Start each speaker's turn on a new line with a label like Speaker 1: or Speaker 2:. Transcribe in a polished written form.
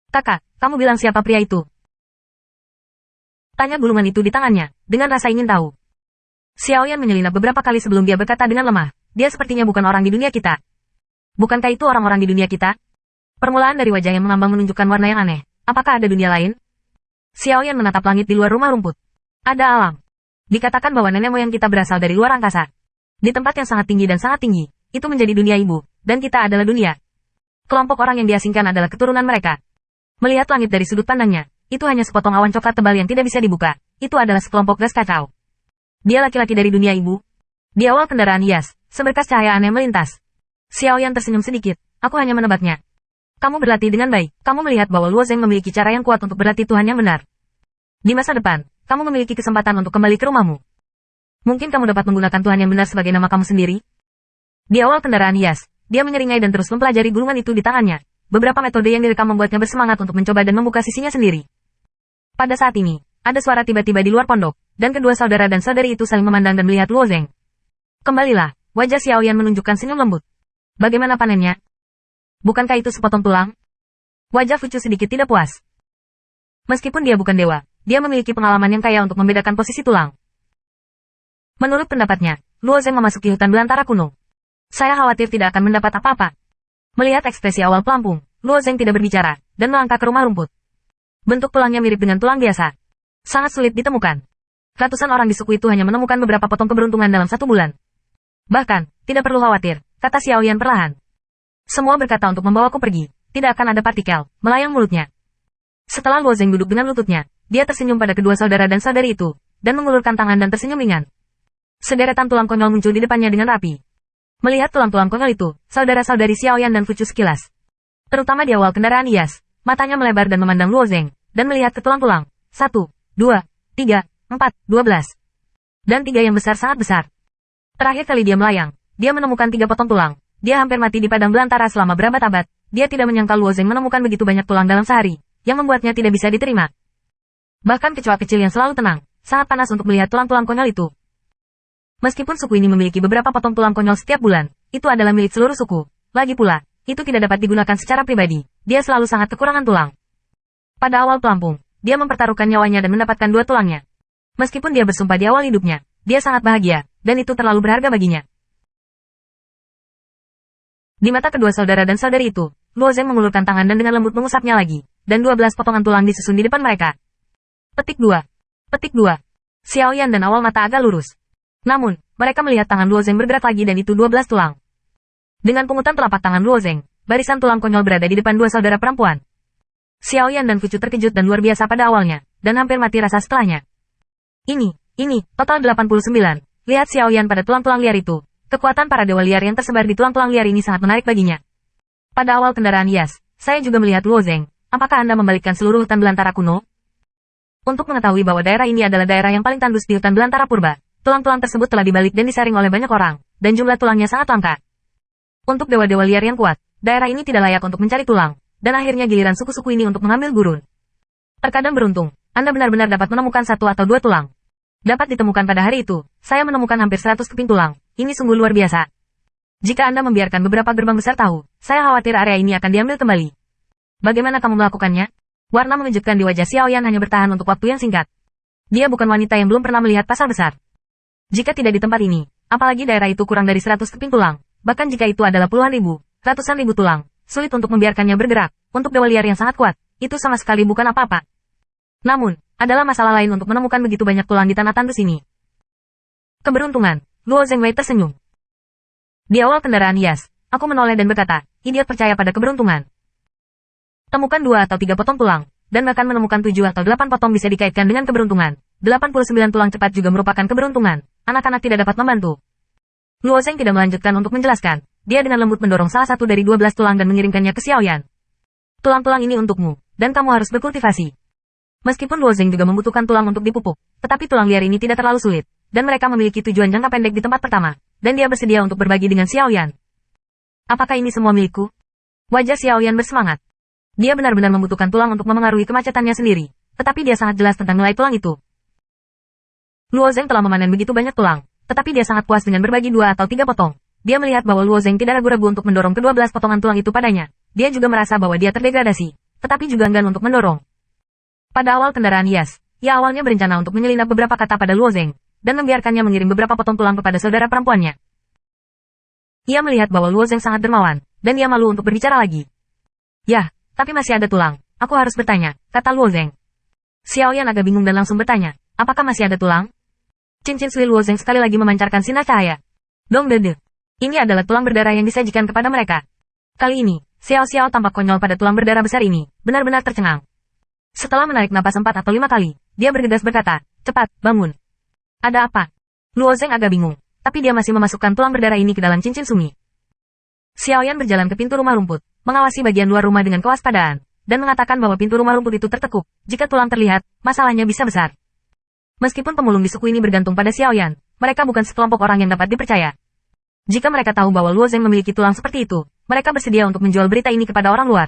Speaker 1: Kakak, kamu bilang siapa pria itu? Tanya gulungan itu di tangannya, dengan rasa ingin tahu. Xiaoyan menyelinap beberapa kali sebelum dia berkata dengan lemah, dia sepertinya bukan orang di dunia kita. Bukankah itu orang-orang di dunia kita? Permulaan dari wajah yang mengambang menunjukkan warna yang aneh. Apakah ada dunia lain? Xiaoyan menatap langit di luar rumah rumput. Ada alam. Dikatakan bahwa nenek moyang kita berasal dari luar angkasa. Di tempat yang sangat tinggi dan sangat tinggi, itu menjadi dunia ibu, dan kita adalah dunia. Kelompok orang yang diasingkan adalah keturunan mereka. Melihat langit dari sudut pandangnya, itu hanya sepotong awan coklat tebal yang tidak bisa dibuka. Itu adalah sekelompok gas kacau. Dia laki-laki dari dunia ibu. Di awal kendaraan hias, seberkas cahaya aneh melintas. Xiaoyan tersenyum sedikit. Aku hanya menebaknya. Kamu berlatih dengan baik. Kamu melihat bahwa Luo Zeng memiliki cara yang kuat untuk berlatih Tuhan yang benar. Di masa depan, kamu memiliki kesempatan untuk kembali ke rumahmu. Mungkin kamu dapat menggunakan Tuhan yang benar sebagai nama kamu sendiri. Di awal kendaraan hias, dia menyeringai dan terus mempelajari gulungan itu di tangannya. Beberapa metode yang direkam membuatnya bersemangat untuk mencoba dan membuka sisinya sendiri. Pada saat ini, ada suara tiba-tiba di luar pondok, dan kedua saudara dan saudari itu saling memandang dan melihat Luo Zeng. Kembalilah, wajah Xiaoyan menunjukkan senyum lembut. Bagaimana panennya? Bukankah itu sepotong tulang? Wajah Fucu sedikit tidak puas. Meskipun dia bukan dewa, dia memiliki pengalaman yang kaya untuk membedakan posisi tulang. Menurut pendapatnya, Luo Zeng memasuki hutan belantara kuno. Saya khawatir tidak akan mendapat apa-apa. Melihat ekspresi awal pelampung, Luo Zeng tidak berbicara, dan melangkah ke rumah rumput. Bentuk tulangnya mirip dengan tulang biasa. Sangat sulit ditemukan. Ratusan orang di suku itu hanya menemukan beberapa potong keberuntungan dalam 1 bulan. Bahkan, tidak perlu khawatir, kata Xiaoyan perlahan. Semua berkata untuk membawaku pergi, tidak akan ada partikel, melayang mulutnya. Setelah Luo Zeng duduk dengan lututnya, dia tersenyum pada kedua saudara dan saudari itu, dan mengulurkan tangan dan tersenyum ringan. Sederetan tulang konyol muncul di depannya dengan rapi. Melihat tulang-tulang konyol itu, saudara-saudari Xiaoyan dan Fucu sekilas. Terutama di awal kendaraan hias, matanya melebar dan memandang Luo Zeng, dan melihat ke tulang-tulang. 1, 2, 3, 4, 12. Dan 3 yang besar sangat besar. Terakhir kali dia melayang, dia menemukan 3 potong tulang. Dia hampir mati di padang belantara selama berabad-abad. Dia tidak menyangka Luo Zeng menemukan begitu banyak tulang dalam sehari, yang membuatnya tidak bisa diterima. Bahkan kecoa kecil yang selalu tenang, sangat panas untuk melihat tulang-tulang konyol itu. Meskipun suku ini memiliki beberapa potong tulang konyol setiap bulan, itu adalah milik seluruh suku. Lagi pula, itu tidak dapat digunakan secara pribadi. Dia selalu sangat kekurangan tulang. Pada awal pelampung, dia mempertaruhkan nyawanya dan mendapatkan 2 tulangnya. Meskipun dia bersumpah di awal hidupnya, dia sangat bahagia, dan itu terlalu berharga baginya. Di mata kedua saudara dan saudari itu, Luo Zeng mengulurkan tangan dan dengan lembut mengusapnya lagi, dan 12 potongan tulang disusun di depan mereka. Petik 2. Petik 2. Xiaoyan dan awal mata agak lurus. Namun, mereka melihat tangan Luo Zeng bergerak lagi dan itu 12 tulang. Dengan pungutan telapak tangan Luo Zeng, barisan tulang konyol berada di depan 2 saudara perempuan. Xiaoyan dan Fucu terkejut dan luar biasa pada awalnya, dan hampir mati rasa setelahnya. Ini, total 89. Lihat Xiaoyan pada tulang-tulang liar itu. Kekuatan para dewa liar yang tersebar di tulang-tulang liar ini sangat menarik baginya. Pada awal kendaraan hias, saya juga melihat Luo Zeng. Apakah Anda membalikkan seluruh hutan belantara kuno? Untuk mengetahui bahwa daerah ini adalah daerah yang paling tandus di hutan belantara purba, tulang-tulang tersebut telah dibalik dan disaring oleh banyak orang, dan jumlah tulangnya sangat langka. Untuk dewa-dewa liar yang kuat, daerah ini tidak layak untuk mencari tulang, dan akhirnya giliran suku-suku ini untuk mengambil gurun. Terkadang beruntung, Anda benar-benar dapat menemukan 1 atau 2 tulang. Dapat ditemukan pada hari itu, saya menemukan hampir 100 keping tulang. Ini sungguh luar biasa. Jika Anda membiarkan beberapa gerbang besar tahu, saya khawatir area ini akan diambil kembali. Bagaimana kamu melakukannya? Warna mengejutkan di wajah Xiaoyan hanya bertahan untuk waktu yang singkat. Dia bukan wanita yang belum pernah melihat pasar besar. Jika tidak di tempat ini, apalagi daerah itu kurang dari 100 keping tulang, bahkan jika itu adalah puluhan ribu, ratusan ribu tulang, sulit untuk membiarkannya bergerak. Untuk dewa liar yang sangat kuat, itu sama sekali bukan apa-apa. Namun, adalah masalah lain untuk menemukan begitu banyak tulang di tanah tandus ini. Keberuntungan, Luo Zengwei tersenyum. Di awal kendaraan hias, aku menoleh dan berkata, idiot percaya pada keberuntungan. Temukan 2 atau 3 potong tulang, dan bahkan menemukan 7 atau 8 potong bisa dikaitkan dengan keberuntungan. 89 tulang cepat juga merupakan keberuntungan. Anak-anak tidak dapat membantu. Luo Zeng tidak melanjutkan untuk menjelaskan. Dia dengan lembut mendorong salah satu dari 12 tulang dan mengirimkannya ke Xiaoyan. Tulang-tulang ini untukmu, dan kamu harus berkultivasi. Meskipun Luo Zeng juga membutuhkan tulang untuk dipupuk, tetapi tulang liar ini tidak terlalu sulit, dan mereka memiliki tujuan jangka pendek di tempat pertama, dan dia bersedia untuk berbagi dengan Xiaoyan. Apakah ini semua milikku? Wajah Xiaoyan bersemangat. Dia benar-benar membutuhkan tulang untuk memengaruhi kemacetannya sendiri, tetapi dia sangat jelas tentang nilai tulang itu. Luo Zeng telah memanen begitu banyak tulang, tetapi dia sangat puas dengan berbagi 2 atau 3 potong. Dia melihat bahwa Luo Zeng tidak ragu-ragu untuk mendorong ke-12 potongan tulang itu padanya. Dia juga merasa bahwa dia terdegradasi, tetapi juga enggan untuk mendorong. Pada awal kendaraan Yas, ia awalnya berencana untuk menyelinap beberapa kata pada Luo Zeng, dan membiarkannya mengirim beberapa potong tulang kepada saudara perempuannya. Ia melihat bahwa Luo Zeng sangat dermawan, dan ia malu untuk berbicara lagi. Yah, tapi masih ada tulang, aku harus bertanya, kata Luo Zeng. Xiaoyan agak bingung dan langsung bertanya, apakah masih ada tulang? Cincin Sui Luo Zeng sekali lagi memancarkan sinar cahaya. Dong dede. Ini adalah tulang berdarah yang disajikan kepada mereka. Kali ini, Xiao Xiao tampak konyol pada tulang berdarah besar ini, benar-benar tercengang. Setelah menarik napas 4 atau 5 kali, dia bergegas berkata, cepat, bangun. Ada apa? Luo Zeng agak bingung, tapi dia masih memasukkan tulang berdarah ini ke dalam cincin Sumi. Xiaoyan berjalan ke pintu rumah rumput, mengawasi bagian luar rumah dengan kewaspadaan, dan mengatakan bahwa pintu rumah rumput itu tertekuk. Jika tulang terlihat, masalahnya bisa besar. Meskipun pemulung di suku ini bergantung pada Xiaoyan, mereka bukan sekelompok orang yang dapat dipercaya. Jika mereka tahu bahwa Luo Zeng memiliki tulang seperti itu, mereka bersedia untuk menjual berita ini kepada orang luar.